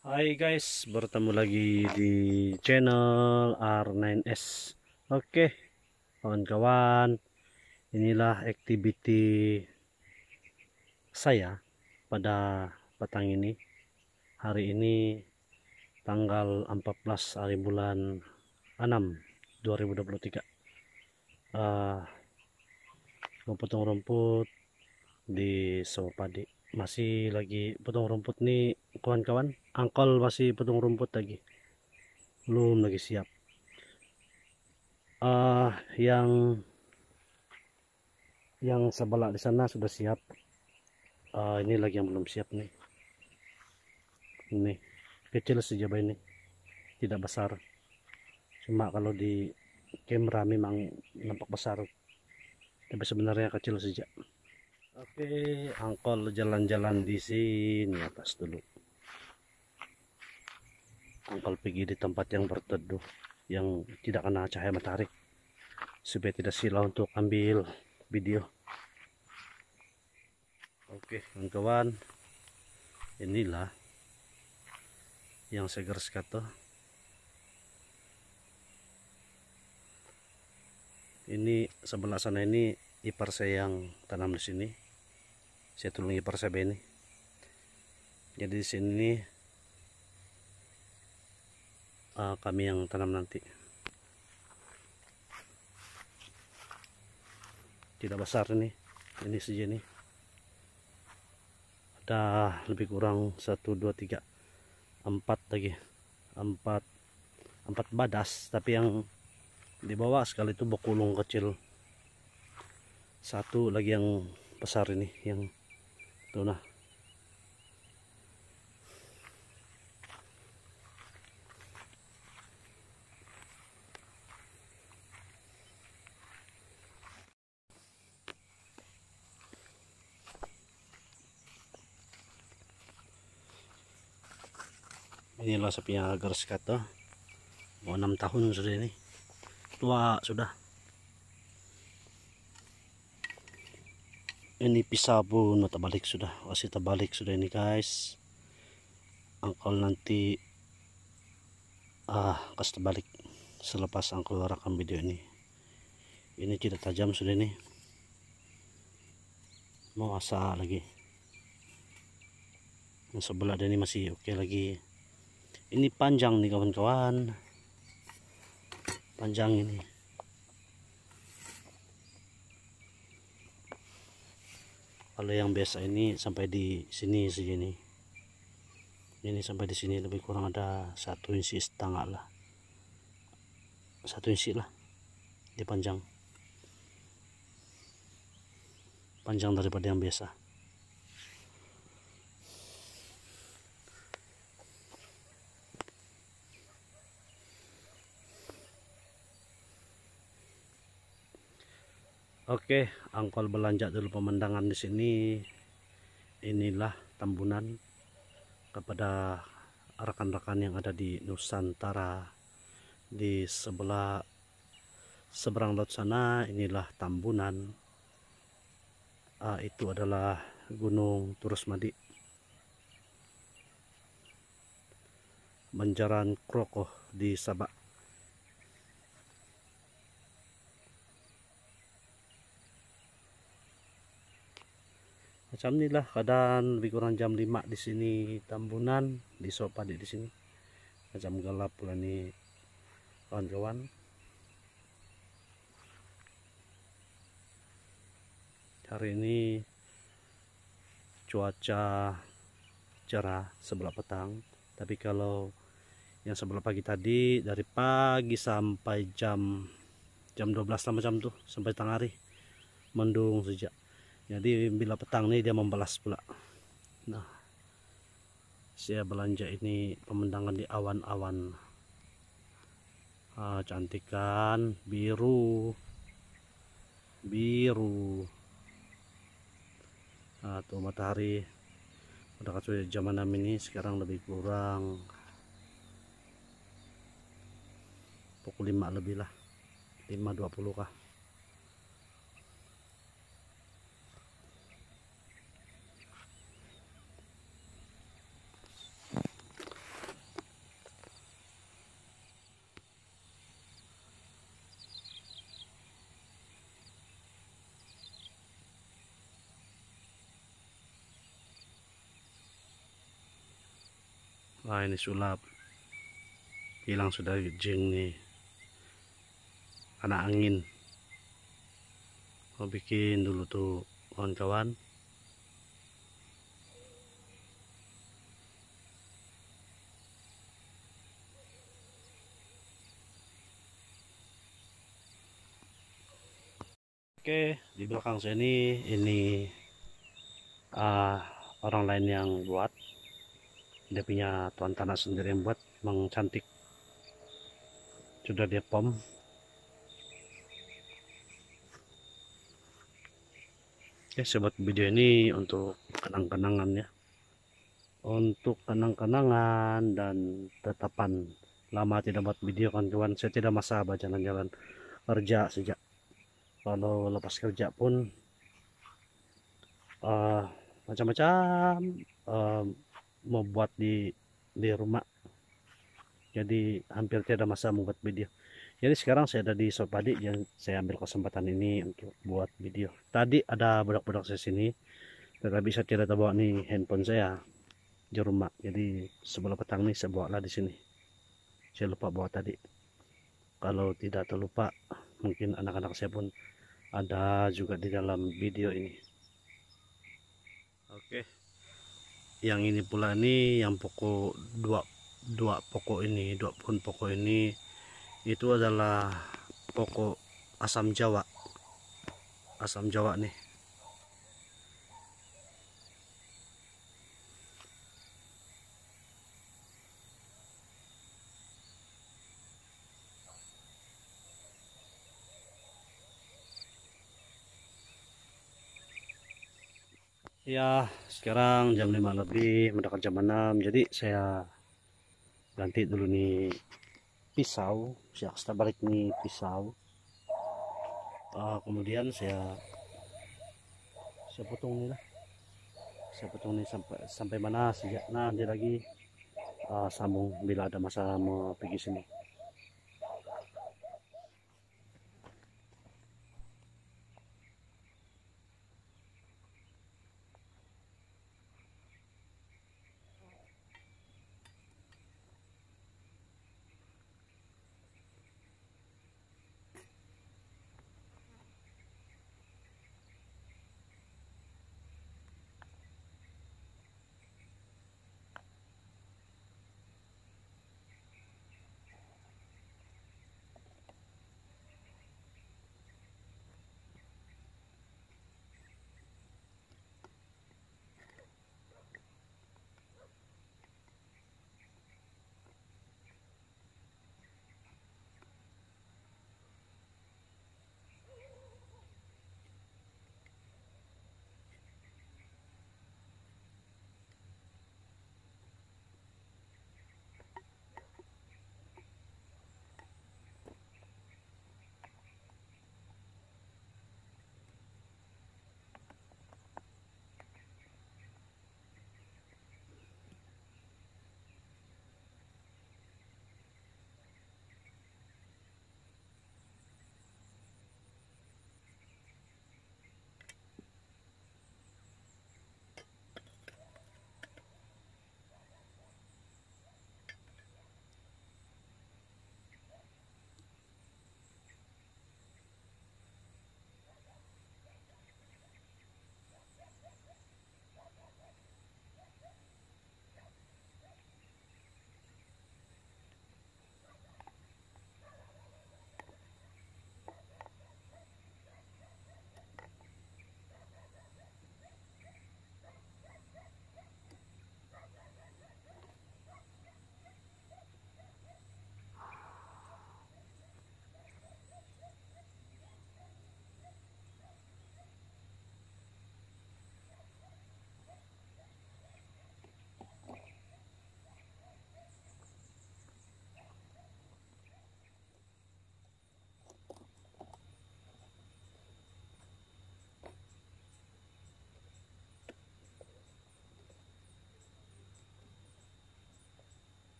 Hai guys, bertemu lagi di channel R9S. Oke, kawan-kawan, inilah activity saya pada petang ini. Hari ini tanggal 14 hari bulan 6 2023. Uh, Memotong rumput di sawah padi. Masih lagi potong rumput nih kawan-kawan. Angkol masih potong rumput lagi. Belum lagi siap. Yang sebelah di sana sudah siap. Ini lagi yang belum siap nih. Ini kecil saja ini, tidak besar. Cuma kalau di kamera memang nampak besar, tapi sebenarnya kecil saja. Oke, angkol jalan-jalan di sini atas dulu. Angkol pergi di tempat yang berteduh, yang tidak kena cahaya matahari, supaya tidak silau untuk ambil video. Oke, kawan-kawan, inilah yang segar sekali. Ini sebelah sana ini ipar saya yang tanam di sini. Saya tolong ipar saya ini. Jadi di sini kami yang tanam nanti. Tidak besar ini saja nih. Ada lebih kurang 1, 2, 3, 4 lagi. 4 badas, tapi yang di bawah sekali itu bekulung kecil. Satu lagi yang besar ini, yang tuh nah. Inilah sapinya agar sekata. Mau 6 tahun sudah ini. Tua sudah. Ini pisah pun mata balik sudah. Masih terbalik sudah ini guys. Angkol nanti kas terbalik selepas angkol rekam video ini. Ini tidak tajam sudah ini. Mau asa lagi. Yang sebelah ini masih oke lagi. Ini panjang nih kawan-kawan. Panjang ini. Kalau yang biasa ini sampai di sini segini. Ini sampai di sini lebih kurang ada 1,5 inci lah. 1 inci lah. Dia panjang. Panjang daripada yang biasa. Oke, angkol belanja dulu pemandangan di sini. Inilah Tambunan kepada rekan-rekan yang ada di Nusantara. Di seberang laut sana inilah Tambunan. Itu adalah Gunung Turusmadi. Banjaran Krokoh di Sabak. Macam inilah keadaan lebih kurang jam 5 di sini Tambunan, di Sopadi di sini. Macam gelap pula nih kawan-kawan. Hari ini cuaca cerah sebelah petang, tapi kalau yang sebelah pagi tadi dari pagi sampai jam 12 macam tuh sampai tengah hari mendung saja. Jadi bila petang nih dia membalas pula. Nah, saya belanja ini pemandangan di awan-awan. Cantik kan, biru. Tuh matahari udah sudah jam 6 ini, sekarang lebih kurang pukul 5 lebih lah, 5.20 kah. Ini sulap. Hilang sudah jeng nih. Kena angin. Mau bikin dulu tuh kawan-kawan. Oke, di belakang saya ini orang lain yang buat. Dia punya tuan tanah sendiri yang buat, memang cantik. Sudah dia pom. Oke, saya buat video ini untuk kenang-kenangan ya. Untuk kenang-kenangan dan tetapan lama tidak buat video kan kawan. Saya tidak masalah jalan-jalan kerja sejak. Kalau lepas kerja pun macam-macam mau buat di rumah. Jadi hampir tidak masalah membuat video. Jadi sekarang saya ada di Sopadi, dan saya ambil kesempatan ini untuk buat video. Tadi ada budak-budak saya sini, tetapi saya tidak bawa nih handphone saya di rumah. Jadi sebelum petang nih saya bawa lah di sini. Saya lupa bawa tadi. Kalau tidak terlupa, mungkin anak-anak saya pun ada juga di dalam video ini. Oke. Yang ini pula nih yang pokok dua pokok ini, dua pohon pokok ini itu adalah pokok asam Jawa. Asam Jawa nih. Ya, sekarang jam 5 lebih, mendekat jam 6. Jadi saya ganti dulu nih pisau. Saya balik nih pisau. Kemudian saya potong nih lah. Saya potong nih sampai mana sejak nanti lagi sambung bila ada masalah mau pergi sini.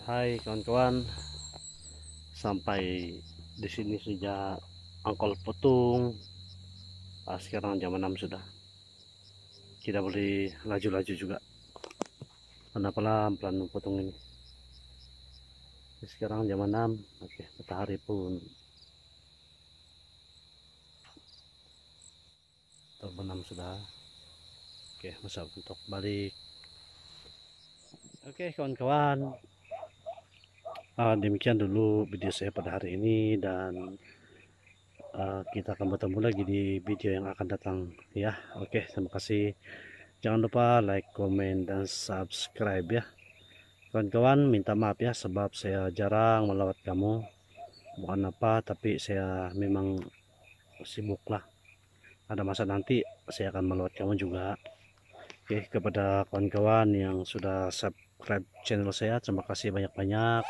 Hai kawan-kawan, sampai di sini sejak angkol Putung. Sekarang jam 6 sudah. Kita boleh laju-laju juga karena pelan-pelan Putung ini. Sekarang jam 6. Oke, matahari pun terbenam sudah. Oke, masa untuk balik. Oke kawan-kawan, demikian dulu video saya pada hari ini, dan kita akan bertemu lagi di video yang akan datang ya. Oke, terima kasih. Jangan lupa like, komen, dan subscribe ya kawan-kawan. Minta maaf ya sebab saya jarang melawat kamu, bukan apa, tapi saya memang sibuk lah. Ada masa nanti saya akan melawat kamu juga. Oke, kepada kawan-kawan yang sudah subscribe channel saya, terima kasih banyak-banyak.